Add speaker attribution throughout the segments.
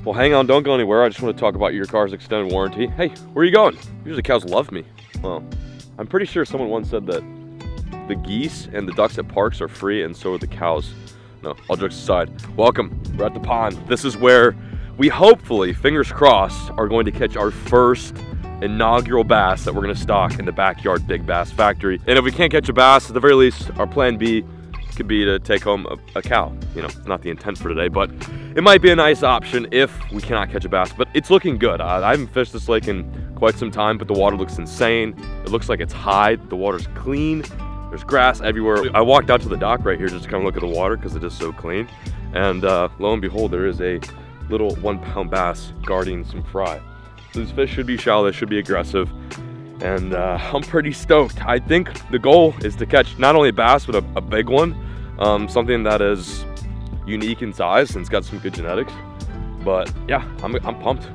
Speaker 1: Well, hang on, don't go anywhere. I just want to talk about your car's extended warranty. Hey, where are you going? Usually cows love me. Well, I'm pretty sure someone once said that the geese and the ducks at parks are free and so are the cows. No, all jokes aside, welcome. We're at the pond. This is where we hopefully, fingers crossed, are going to catch our first inaugural bass that we're gonna stock in the backyard Big Bass Factory. And if we can't catch a bass, at the very least, our plan B could be to take home a cow. You know, not the intent for today, but it might be a nice option if we cannot catch a bass. But it's looking good. I haven't fished this lake in quite some time, but the water looks insane. It looks like it's high, the water's clean. There's grass everywhere. I walked out to the dock right here just to come look at the water because it is so clean. And lo and behold, there is a little 1 pound bass guarding some fry. So these fish should be shallow, they should be aggressive. And I'm pretty stoked. I think the goal is to catch not only a bass, but a big one. Something that is unique in size and it's got some good genetics. But yeah, I'm pumped.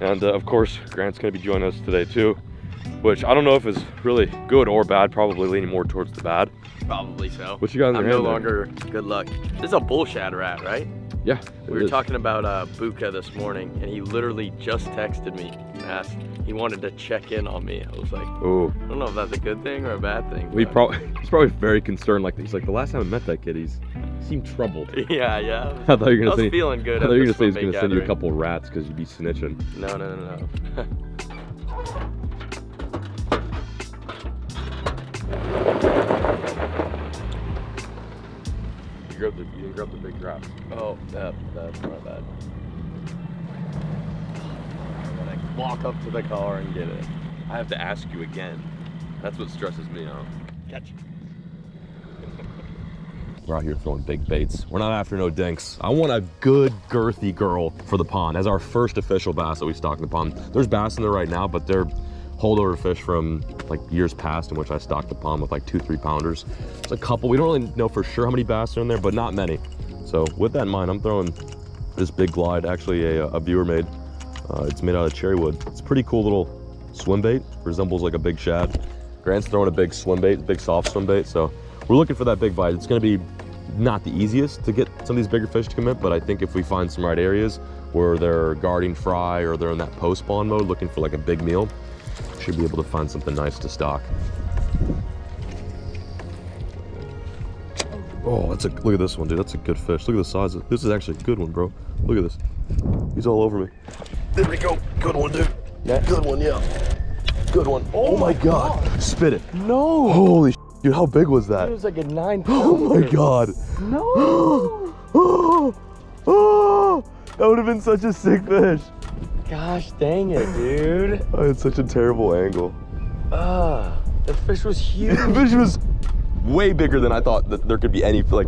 Speaker 1: And of course, Grant's gonna be joining us today too, which I don't know if it's really good or bad, probably leaning more towards the bad.
Speaker 2: Probably so.
Speaker 1: What you got in your hand
Speaker 2: I'm no longer good luck. This is a bull shad rat, right?
Speaker 1: Yeah.
Speaker 2: We were talking about Buka this morning, and he literally just texted me and asked, he wanted to check in on me. I was like,
Speaker 1: oh,
Speaker 2: I don't know if that's a good thing or a bad thing.
Speaker 1: He's probably very concerned. Like, he's like, the last time I met that kid, he seemed troubled.
Speaker 2: Yeah.
Speaker 1: I thought you were gonna say,
Speaker 2: feeling good.
Speaker 1: I thought you were gonna say he's gonna send you a couple rats because you'd be snitching.
Speaker 2: No.
Speaker 1: You didn't grab the big crab.
Speaker 2: Oh, that's my bad. I'm gonna walk up to the car and get it.
Speaker 1: I have to ask you again. That's what stresses me out.
Speaker 2: Catch.
Speaker 1: We're out here throwing big baits. We're not after no dinks. I want a good girthy girl for the pond as our first official bass that we stock in the pond. There's bass in there right now, but they're holdover fish from like years past in which I stocked the pond with like 2-3 pounders. It's a couple. We don't really know for sure how many bass are in there, but not many. So with that in mind, I'm throwing this big glide, actually a viewer made. It's made out of cherry wood. It's a pretty cool little swim bait. Resembles like a big shad. Grant's throwing a big swim bait, big soft swim bait. So we're looking for that big bite. It's gonna be not the easiest to get some of these bigger fish to come in, but I think if we find some right areas where they're guarding fry or they're in that post spawn mode looking for like a big meal, should be able to find something nice to stock. Oh, look at this one, dude. That's a good fish. Look at the size of this. Is actually a good one, bro. Look at this. He's all over me. There we go. Good one, dude. Yeah. Good one, yeah. Good one. Oh my God. Spit it.
Speaker 2: No.
Speaker 1: Holy dude, how big was that?
Speaker 2: It was like a 9 pounder.
Speaker 1: Oh my God.
Speaker 2: No.
Speaker 1: Oh, that would have been such a sick fish.
Speaker 2: Gosh dang it, dude.
Speaker 1: I had such a terrible angle.
Speaker 2: The fish was huge.
Speaker 1: The fish was way bigger than I thought that there could be any, like,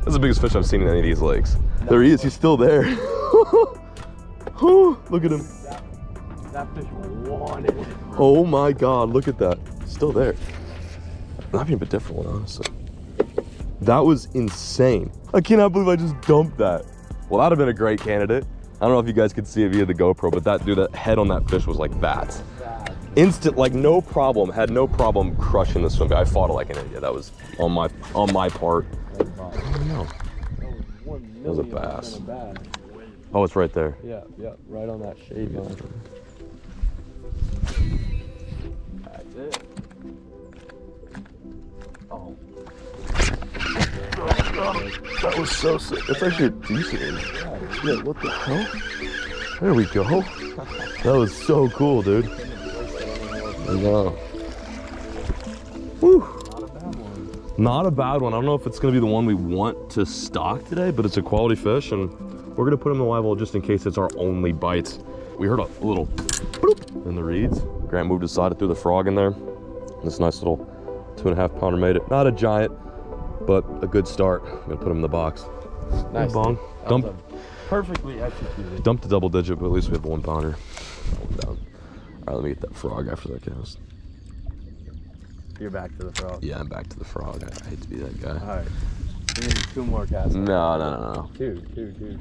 Speaker 1: that's the biggest fish I've seen in any of these lakes. There he is, he's still there. Look at him.
Speaker 2: That fish wanted it.
Speaker 1: Oh my God, look at that. Still there. That'd be a bit different one, honestly. That was insane. I cannot believe I just dumped that. Well, that'd have been a great candidate. I don't know if you guys could see it via the GoPro, but that head on that fish was like that. Instant, like no problem, had no problem crushing the swim bait. I fought it like an idiot. That was on my part. I don't know. That was a bass. Oh, it's right there.
Speaker 2: Yeah, right on that shade line. That's it. Oh.
Speaker 1: That was so sick. That's actually a decent one. Yeah, what the hell? There we go. That was so cool, dude. Wow. Woo. Not a bad one. I don't know if it's gonna be the one we want to stock today, but it's a quality fish, and we're gonna put him in the live well just in case it's our only bite. We heard a little bloop in the reeds. Grant moved aside, threw the frog in there. This nice little 2.5 pounder made it. Not a giant, but a good start. I'm gonna put him in the box.
Speaker 2: Nice.
Speaker 1: Bong. Dump.
Speaker 2: Perfectly executed.
Speaker 1: Dumped a double digit, but at least we have 1 pounder. Down. All right, let me get that frog after that cast.
Speaker 2: You're back to the frog.
Speaker 1: Yeah, I'm back to the frog. I hate to be that guy.
Speaker 2: All right. We need 2 more casts.
Speaker 1: No.
Speaker 2: Two.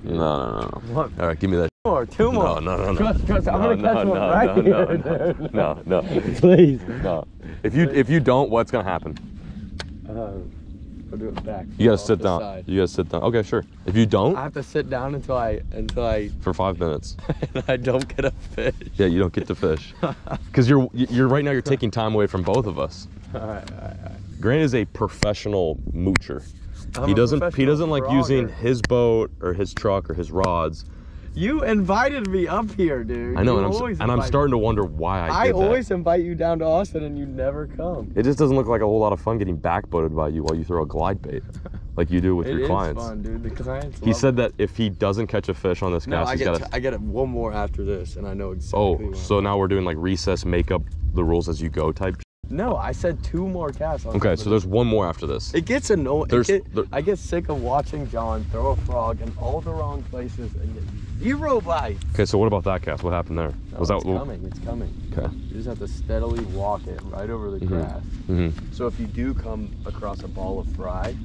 Speaker 1: No.
Speaker 2: What?
Speaker 1: All right, give me that.
Speaker 2: 2 more.
Speaker 1: No.
Speaker 2: Trust, I'm gonna catch one right here.
Speaker 1: No.
Speaker 2: Please.
Speaker 1: No. If you don't, what's gonna happen?
Speaker 2: I'll do it back.
Speaker 1: You gotta sit down.
Speaker 2: Side.
Speaker 1: You gotta sit down. Okay, sure. If you don't,
Speaker 2: I have to sit down until I
Speaker 1: for 5 minutes.
Speaker 2: and I don't get a fish.
Speaker 1: Yeah, you don't get to fish. Because you're right now you're taking time away from both of us.
Speaker 2: All right.
Speaker 1: Grant is a professional moocher.
Speaker 2: I'm
Speaker 1: He
Speaker 2: a
Speaker 1: doesn't
Speaker 2: professional
Speaker 1: like
Speaker 2: frogger.
Speaker 1: using his boat or his truck or his rods.
Speaker 2: You invited me up here, dude.
Speaker 1: I know,
Speaker 2: You
Speaker 1: and I'm starting to wonder why I did that.
Speaker 2: always invite you down to Austin and you never come.
Speaker 1: It just doesn't look like a whole lot of fun getting backboated by you while you throw a glide bait, like you do with your clients.
Speaker 2: It is fun, dude. The clients
Speaker 1: He
Speaker 2: love
Speaker 1: said that if he doesn't catch a fish on this
Speaker 2: No,
Speaker 1: cast, he's got to.
Speaker 2: I get it one more after this, and I know exactly.
Speaker 1: Oh,
Speaker 2: what
Speaker 1: so now we're doing like recess, make up the rules as you go type.
Speaker 2: No, I said 2 more casts.
Speaker 1: Okay, so there's one more after this.
Speaker 2: It gets annoying.
Speaker 1: There-
Speaker 2: I get sick of watching John throw a frog in all the wrong places and get 0 bites.
Speaker 1: Okay, so what about that cast? What happened there?
Speaker 2: No,
Speaker 1: Was that
Speaker 2: it's coming? It's coming.
Speaker 1: Okay.
Speaker 2: You just have to steadily walk it right over the grass.
Speaker 1: Mm-hmm.
Speaker 2: So if you do come across a ball of fry,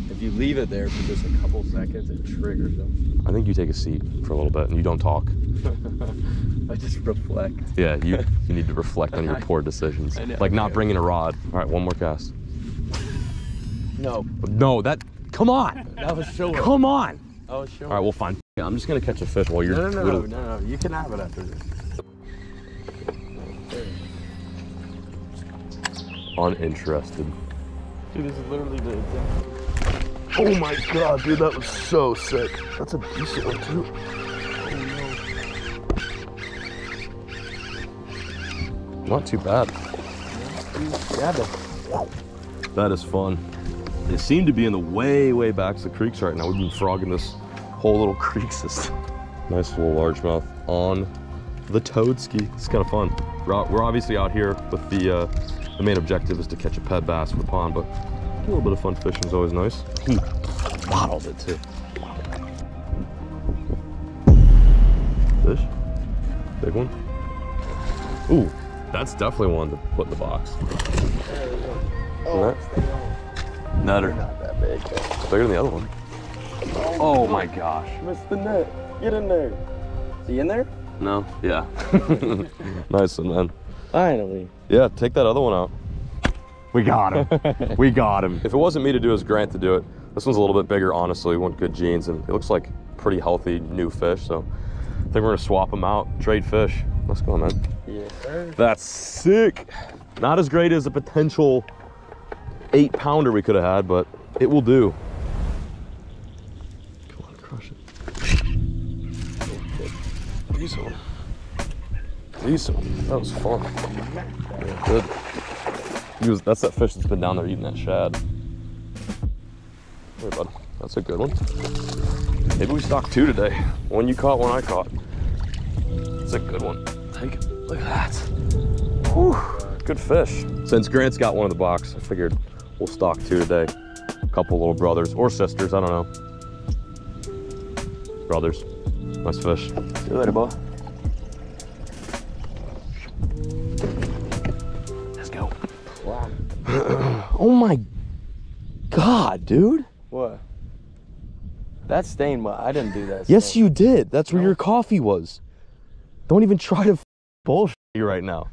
Speaker 2: if you leave it there for just a couple seconds, it triggers them.
Speaker 1: I think you take a seat for a little bit and you don't talk.
Speaker 2: I just reflect.
Speaker 1: Yeah, you need to reflect on your poor decisions.
Speaker 2: I know.
Speaker 1: Like not bringing a rod. All right, one more cast.
Speaker 2: No,
Speaker 1: No, come on.
Speaker 2: that was short.
Speaker 1: Come on.
Speaker 2: I was short.
Speaker 1: All right, well, fine. Yeah, I'm just gonna catch a fish while you're.
Speaker 2: No. You can have it after this.
Speaker 1: Uninterested.
Speaker 2: Dude, this is literally the example.
Speaker 1: Oh my god, dude, that was so sick. That's a decent one too. Not too bad. That is fun. They seem to be in the way backs of the creeks right now. We've been frogging this whole little creek system. Nice little largemouth on the toad ski. It's kind of fun. We're obviously out here with the main objective is to catch a pet bass for the pond, but a little bit of fun fishing is always nice. He bottled it too. Fish? Big one? Ooh, that's definitely one to put in the box.
Speaker 2: Oh,
Speaker 1: Nutter.
Speaker 2: not that big.
Speaker 1: It's bigger than the other one. Oh my gosh.
Speaker 2: Missed the net. Get in there. Is he in there?
Speaker 1: No? Yeah. Nice one, man.
Speaker 2: Finally.
Speaker 1: Yeah, take that other one out. We got him. We got him. If it wasn't me to do, it was Grant to do it. This one's a little bit bigger, honestly. We want good genes, and it looks like pretty healthy new fish, so I think we're gonna swap them out, trade fish. Let's go, man.
Speaker 2: Yes, sir.
Speaker 1: That's sick. Not as great as a potential 8-pounder we could have had, but it will do. Come on, crush it. Decent. That was fun. Yeah, good. That's that fish that's been down there eating that shad. Hey, bud. That's a good one. Maybe we stocked 2 today. One you caught, one I caught. It's a good one. Take it. Look at that. Whew. Good fish. Since Grant's got one in the box, I figured we'll stock 2 today. A couple little brothers or sisters, I don't know. Brothers. Nice fish.
Speaker 2: See you later, boy.
Speaker 1: Let's go.
Speaker 2: Wow.
Speaker 1: Oh my God, dude.
Speaker 2: What? That stain, I didn't do that.
Speaker 1: Yes,
Speaker 2: stain.
Speaker 1: you did. That's where your coffee was. Don't even try to bullshit you right now.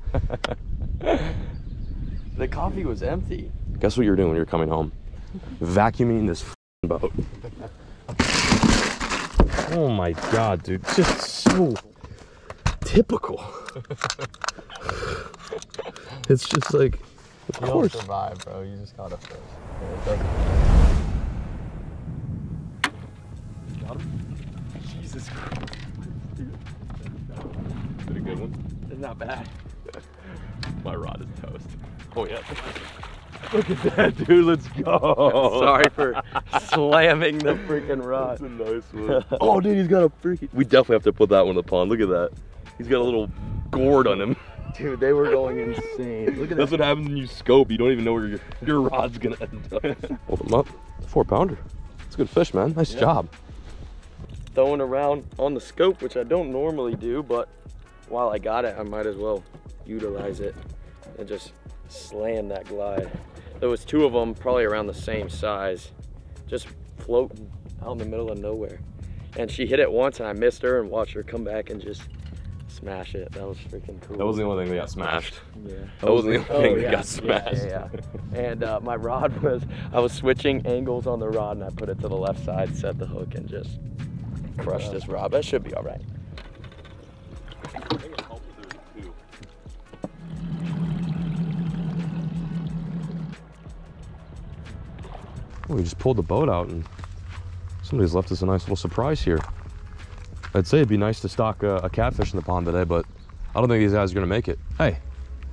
Speaker 2: The coffee was empty.
Speaker 1: Guess what you're doing when you're coming home? Vacuuming this boat. Oh my God, dude. Just so typical. It's just like, of course.
Speaker 2: You'll survive, bro. You just gotta fish.
Speaker 1: Got him? Jesus Christ. Did a good one?
Speaker 2: It's not bad.
Speaker 1: My rod is toast. Oh yeah. Look at that, dude. Let's go.
Speaker 2: Sorry for slamming the freaking rod.
Speaker 1: That's a nice one. Oh, dude, he's got a freaking... We definitely have to put that one in the pond. Look at that. He's got a little gourd on him.
Speaker 2: Dude, they were going insane. Look at
Speaker 1: That's
Speaker 2: that.
Speaker 1: what happens when you scope. You don't even know where your rod's gonna end up. Hold him up. 4-pounder. It's a good fish, man. Nice job.
Speaker 2: Throwing around on the scope, which I don't normally do, but while I got it, I might as well utilize it and just slam that glide. There was 2 of them, probably around the same size, just floating out in the middle of nowhere. And she hit it once and I missed her and watched her come back and just smash it. That was freaking cool.
Speaker 1: That wasn't the only thing that got smashed.
Speaker 2: Yeah.
Speaker 1: That wasn't the only thing that got smashed.
Speaker 2: Yeah. And my rod I was switching angles on the rod, and I put it to the left side, set the hook, and just crushed this rod. That should be all right.
Speaker 1: We just pulled the boat out and somebody's left us a nice little surprise here. I'd say it'd be nice to stock a catfish in the pond today, but I don't think these guys are gonna make it. Hey,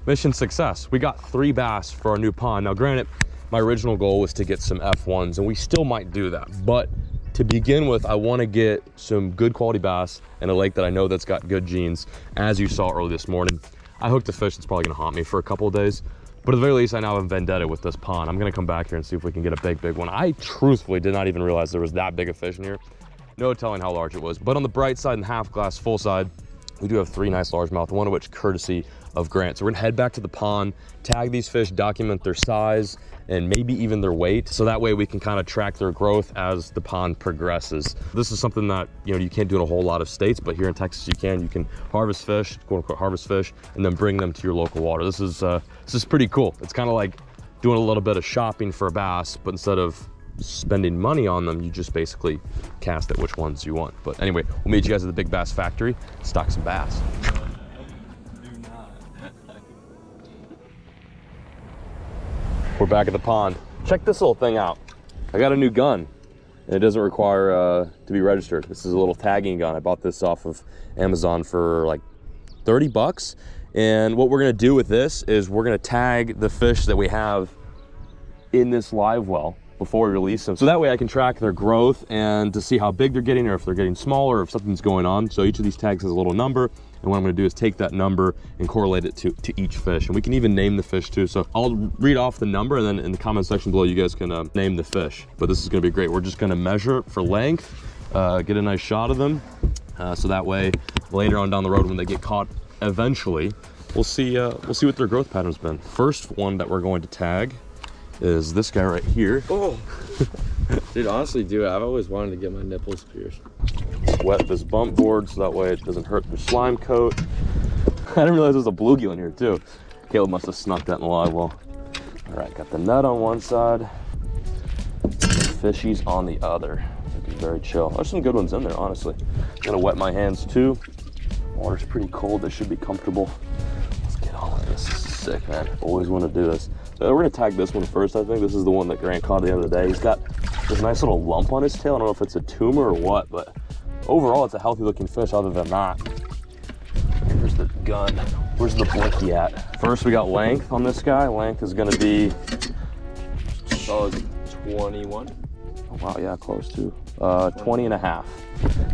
Speaker 1: mission success. We got 3 bass for our new pond. Now granted, my original goal was to get some F1s, and we still might do that. But to begin with, I wanna get some good quality bass in a lake that I know that's got good genes. As you saw early this morning, I hooked a fish that's probably gonna haunt me for a couple of days. But at the very least, I now have a vendetta with this pond. I'm gonna come back here and see if we can get a big one. I truthfully did not even realize there was that big a fish in here. No telling how large it was. But on the bright side and half glass full side, we do have 3 nice largemouth, one of which courtesy of Grant. So we're gonna head back to the pond, tag these fish, document their size, and maybe even their weight. So that way we can kind of track their growth as the pond progresses. This is something that, you know, you can't do in a whole lot of states, but here in Texas you can. You can harvest fish, quote unquote harvest fish, and then bring them to your local water. This is pretty cool. It's kind of like doing a little bit of shopping for a bass, but instead of spending money on them, you just basically cast at which ones you want. But anyway, we'll meet you guys at the Big Bass Factory, stock some bass. We're back at the pond. Check this little thing out. I got a new gun, and it doesn't require to be registered. This is a little tagging gun. I bought this off of Amazon for like 30 bucks. And what we're gonna do with this is we're gonna tag the fish that we have in this live well before we release them. So that way I can track their growth and to see how big they're getting, or if they're getting smaller, or if something's going on. So each of these tags has a little number, and what I'm gonna do is take that number and correlate it to each fish. And we can even name the fish too. So I'll read off the number, and then in the comment section below, you guys can name the fish. But this is gonna be great. We're just gonna measure for length, get a nice shot of them. So that way, later on down the road when they get caught eventually, we'll see what their growth pattern's been. First one that we're going to tag is this guy right here.
Speaker 2: Oh, dude, honestly, I've always wanted to get my nipples pierced.
Speaker 1: Wet this bump board so that way it doesn't hurt the slime coat. I didn't realize there was a bluegill in here too. Caleb must have snuck that in the live well. All right, got the nut on one side, the fishies on the other. It'd be very chill. There's some good ones in there, honestly. I'm gonna wet my hands too. Water's pretty cold, they should be comfortable. Let's get on with this. This is sick, man. Always want to do this. So we're gonna tag this one first, I think. This is the one that Grant caught the other day. He's got this nice little lump on his tail. I don't know if it's a tumor or what, but overall it's a healthy looking fish other than that. Here's the gun. Where's the blinky at? First we got length on this guy. Length is gonna be
Speaker 2: 21.
Speaker 1: Oh, wow, yeah, close to 20 and a half.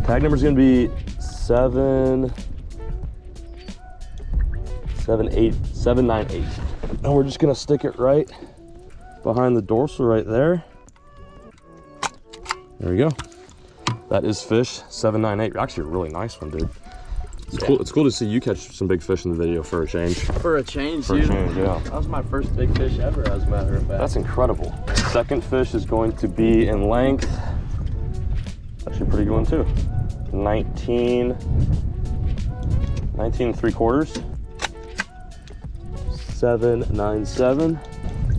Speaker 1: Tag number's gonna be 798. And we're just gonna stick it right behind the dorsal right there. There we go. That is fish 798. Actually a really nice one, dude. It's cool to see you catch some big fish in the video for a change.
Speaker 2: For a change,
Speaker 1: For
Speaker 2: dude.
Speaker 1: a change, yeah.
Speaker 2: That was my first big fish ever, as a matter of fact.
Speaker 1: That's incredible. Second fish is going to be in length. Actually a pretty good one too. 19 3/4. 797.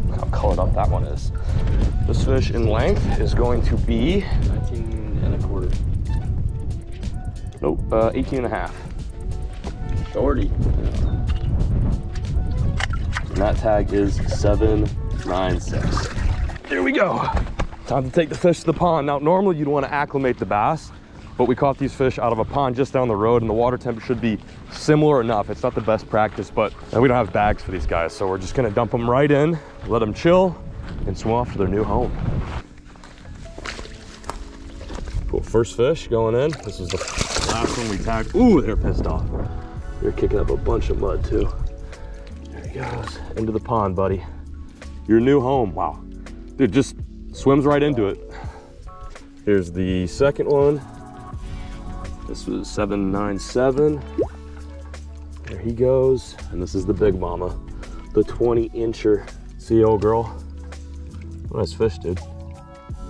Speaker 1: Look how colored up that one is. This fish in length is going to be
Speaker 2: 19 1/4.
Speaker 1: Nope, 18 and a half.
Speaker 2: Shorty.
Speaker 1: And that tag is 796. Here we go. Time to take the fish to the pond. Now, normally you'd want to acclimate the bass, but we caught these fish out of a pond just down the road, and the water temp should be similar enough. It's not the best practice, but we don't have bags for these guys, so we're just gonna dump them right in, let them chill, and swim off to their new home. Cool, first fish going in. This is the last one we tagged. Ooh, they're pissed off. They're kicking up a bunch of mud too. There he goes, into the pond, buddy. Your new home, wow. Dude, just swims right into it. Here's the second one. This was 797. There he goes. And this is the big mama, the 20-incher. See, old girl? Nice fish, dude.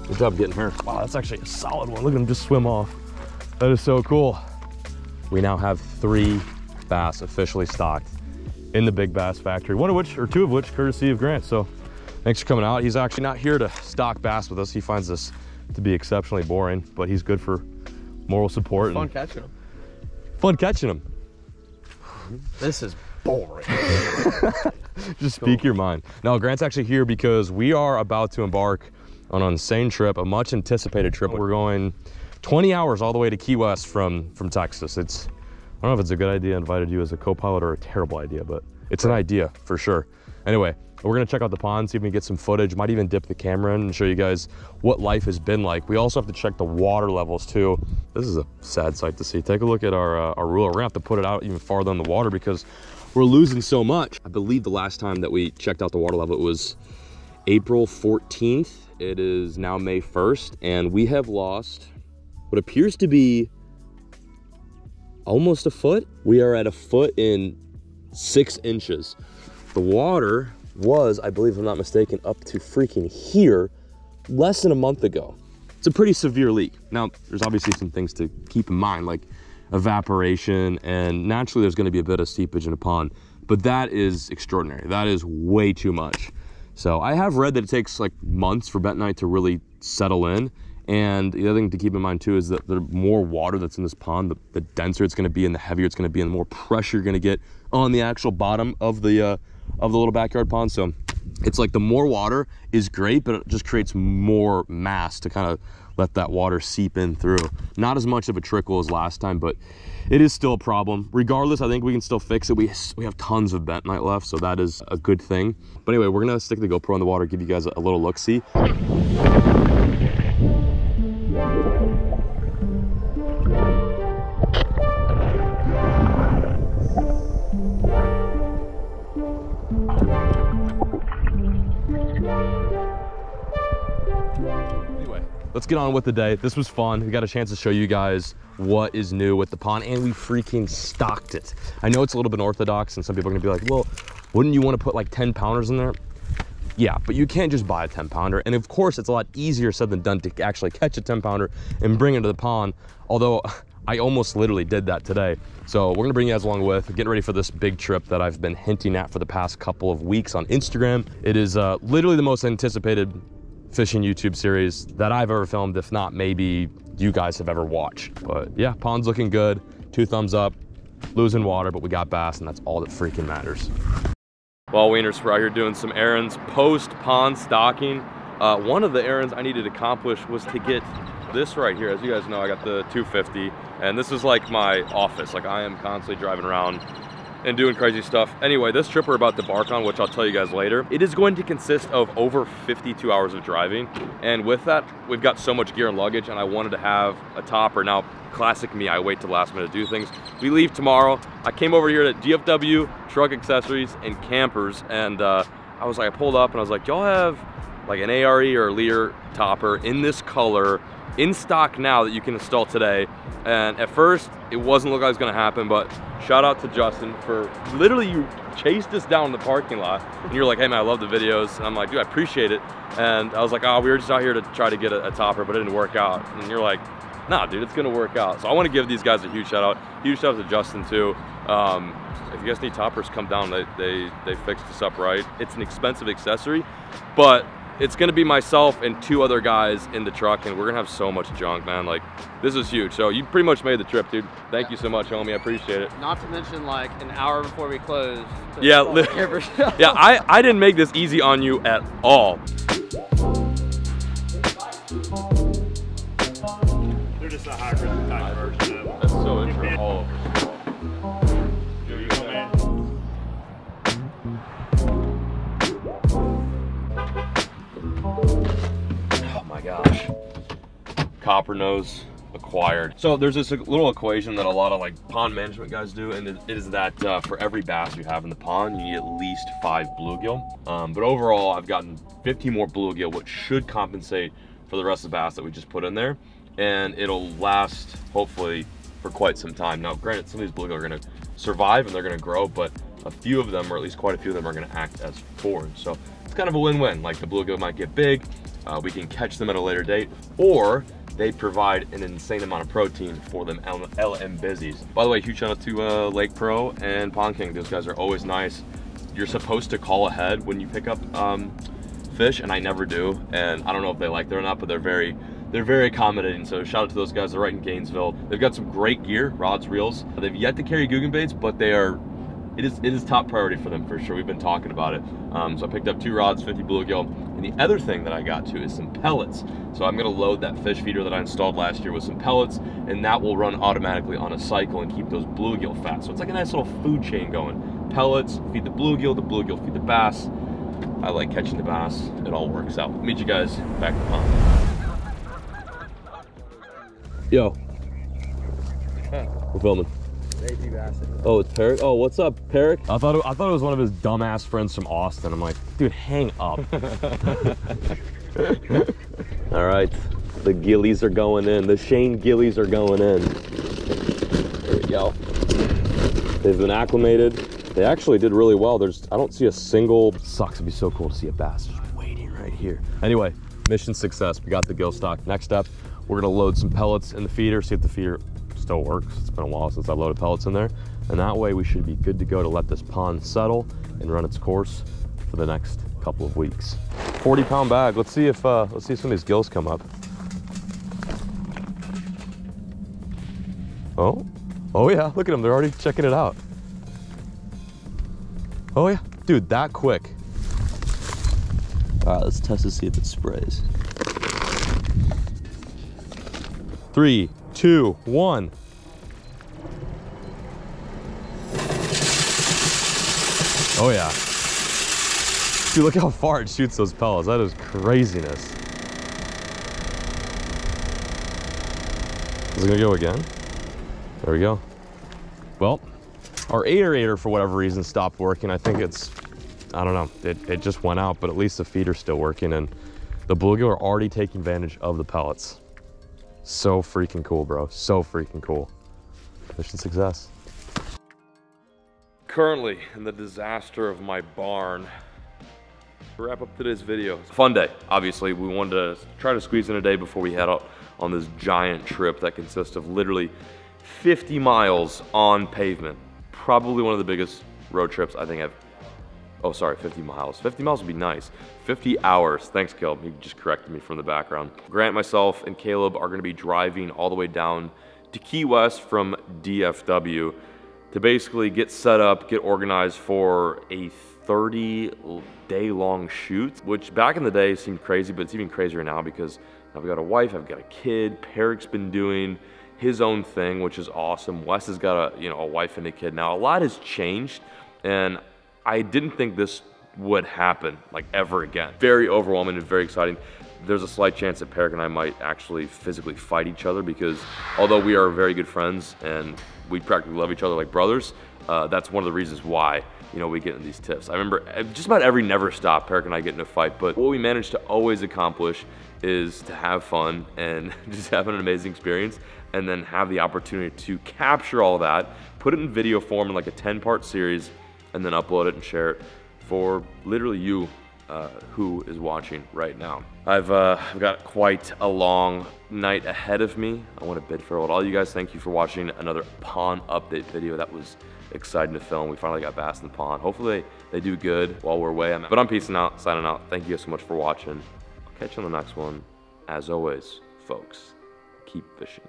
Speaker 1: Good job getting her. Wow, that's actually a solid one. Look at him just swim off. That is so cool. We now have 3 bass officially stocked in the Big Bass Factory, one of which, or two of which, courtesy of Grant. So thanks for coming out. He's actually not here to stock bass with us. He finds this to be exceptionally boring, but he's good for moral support.
Speaker 2: Fun catching them.
Speaker 1: Fun catching them.
Speaker 2: This is boring.
Speaker 1: Just speak your mind. Now, Grant's actually here because we are about to embark on an insane trip, a much anticipated trip. We're going 20 hours all the way to Key West from Texas. I don't know if it's a good idea. I invited you as a co-pilot or a terrible idea, but it's an idea for sure. Anyway, we're gonna check out the pond, see if we can get some footage. Might even dip the camera in and show you guys what life has been like. We also have to check the water levels too. This is a sad sight to see. Take a look at our ruler. We're gonna have to put it out even farther in the water because we're losing so much. I believe the last time that we checked out the water level, it was April 14th. It is now May 1st, and we have lost what appears to be almost a foot. We are at 1.6 inches. The water was, I believe if I'm not mistaken, up to freaking here less than a month ago. It's a pretty severe leak. Now, there's obviously some things to keep in mind, like evaporation, and naturally there's gonna be a bit of seepage in a pond, but that is extraordinary. That is way too much. So I have read that it takes like months for bentonite to really settle in. And the other thing to keep in mind too is that the more water that's in this pond, the denser it's gonna be and the heavier it's gonna be and the more pressure you're gonna get on the actual bottom of the little backyard pond. So it's like the more water is great, but it just creates more mass to kind of let that water seep in through. Not as much of a trickle as last time, but it is still a problem. Regardless, I think we can still fix it. We have tons of bentonite left, so that is a good thing. But anyway, we're gonna stick the GoPro in the water, give you guys a little look-see. Let's get on with the day. This was fun. We got a chance to show you guys what is new with the pond, and we freaking stocked it. I know it's a little bit unorthodox, and some people are gonna be like, well, wouldn't you wanna put like 10 pounders in there? Yeah, but you can't just buy a 10 pounder. And of course, it's a lot easier said than done to actually catch a 10 pounder and bring it to the pond. Although I almost literally did that today. So we're gonna bring you guys along with, getting ready for this big trip that I've been hinting at for the past couple of weeks on Instagram. It is literally the most anticipated fishing YouTube series that I've ever filmed, if not maybe you guys have ever watched. But yeah, pond's looking good, 2 thumbs up, losing water, but we got bass, and that's all that freaking matters. Well, Wieners, we're out here doing some errands post-pond stocking. One of the errands I needed to accomplish was to get this right here. As you guys know, I got the 250, and this is like my office. Like, I am constantly driving around and doing crazy stuff. Anyway, this trip we're about to embark on, which I'll tell you guys later, it is going to consist of over 52 hours of driving. And with that, we've got so much gear and luggage, and I wanted to have a topper. Now, classic me, I wait till the last minute to do things. We leave tomorrow. I came over here to DFW Truck Accessories and Campers, and I was like, I pulled up and I was like, y'all have like an ARE or Lear topper in this color in stock now that you can install today? And at first it wasn't look like it was gonna happen, but shout out to Justin for literally, you chased us down the parking lot and you're like, hey man, I love the videos. And I'm like, dude, I appreciate it. And I was like, oh, we were just out here to try to get a topper, but it didn't work out. And you're like, nah dude, it's gonna work out. So I want to give these guys a huge shout out. Huge shout out to Justin too. If you guys need toppers, come down. They fixed us up right. It's an expensive accessory, but it's gonna be myself and 2 other guys in the truck, and we're gonna have so much junk, man. Like, this is huge. So you pretty much made the trip, dude. Thank you so much, homie. I appreciate it.
Speaker 3: Not to mention, like, an hour before we closed.
Speaker 1: Yeah, yeah. I didn't make this easy on you at all.
Speaker 4: They're just a hybrid type version of it.
Speaker 1: That's so interesting. All over.
Speaker 4: Here you go, man.
Speaker 1: Oh my gosh. Copper nose acquired. So there's this little equation that a lot of like pond management guys do, and it is that for every bass you have in the pond, you need at least 5 bluegill. But overall, I've gotten 15 more bluegill, which should compensate for the rest of the bass that we just put in there, and it'll last hopefully for quite some time. Now, granted, some of these bluegill are gonna survive and they're gonna grow, but a few of them, or at least quite a few of them, are gonna act as forage. So it's kind of a win-win. Like, the bluegill might get big, we can catch them at a later date, or they provide an insane amount of protein for them LM Busies. By the way, huge shout out to Lake Pro and Pond King. Those guys are always nice. You're supposed to call ahead when you pick up fish, and I never do. And I don't know if they like that or not, but they're very accommodating. So shout out to those guys. They're right in Gainesville. They've got some great gear, rods, reels. They've yet to carry Googan baits, but it is top priority for them for sure. We've been talking about it. So I picked up 2 rods, 50 bluegill. And the other thing that I got to is some pellets. So I'm gonna load that fish feeder that I installed last year with some pellets, and that will run automatically on a cycle and keep those bluegill fat. So it's like a nice little food chain going. Pellets feed the bluegill feed the bass. I like catching the bass. It all works out. Meet you guys back at the pond. Yo. We're filming. Oh, it's Peric? Oh, what's up, Peric? I thought it was one of his dumbass friends from Austin. I'm like, dude, hang up. All right, the gillies are going in. The Shane gillies are going in. There we go. They've been acclimated. They actually did really well. I don't see a single, sucks, it'd be so cool to see a bass just waiting right here. Anyway, mission success. We got the gill stock. Next up, we're gonna load some pellets in the feeder, see if the feeder still works. It's been a while since I loaded pellets in there. And that way we should be good to go to let this pond settle and run its course for the next couple of weeks. 40-pound bag. Let's see if some of these gills come up. Oh yeah, look at them. They're already checking it out. Oh yeah, dude, that quick. All right, let's test to see if it sprays. 3, 2, 1. Oh yeah. Dude, look how far it shoots those pellets. That is craziness. Is it gonna go again? There we go. Well, our aerator for whatever reason stopped working. I think I don't know, it just went out, but at least the feeder's still working, and the bluegill are already taking advantage of the pellets. So freaking cool, bro. So freaking cool. Mission success. Currently in the disaster of my barn. To wrap up today's video. Fun day. Obviously, we wanted to try to squeeze in a day before we head out on this giant trip that consists of literally 50 miles on pavement. Probably one of the biggest road trips I think I've, oh sorry, 50 miles. 50 miles would be nice. 50 hours, thanks Caleb, he just corrected me from the background. Grant, myself, and Caleb are gonna be driving all the way down to Key West from DFW to basically get set up, get organized for a 30-day-long shoot, which back in the day seemed crazy, but it's even crazier now because I've got a wife, I've got a kid, Peric's been doing his own thing, which is awesome. Wes has got a wife and a kid now. A lot has changed, and I didn't think this would happen like ever again. Very overwhelming and very exciting. There's a slight chance that Peric and I might actually physically fight each other because although we are very good friends and we practically love each other like brothers, that's one of the reasons why we get in these tiffs. I remember just about every never stop, Peric and I get in a fight, but what we managed to always accomplish is to have fun and just have an amazing experience, and then have the opportunity to capture all that, put it in video form in like a 10-part series, and then upload it and share it for literally you who is watching right now. I've got quite a long night ahead of me. I want to bid farewell to all you guys. Thank you for watching another pond update video. That was exciting to film. We finally got bass in the pond. Hopefully they do good while we're away. But I'm peacing out, signing out. Thank you guys so much for watching. I'll catch you on the next one. As always, folks, keep fishing.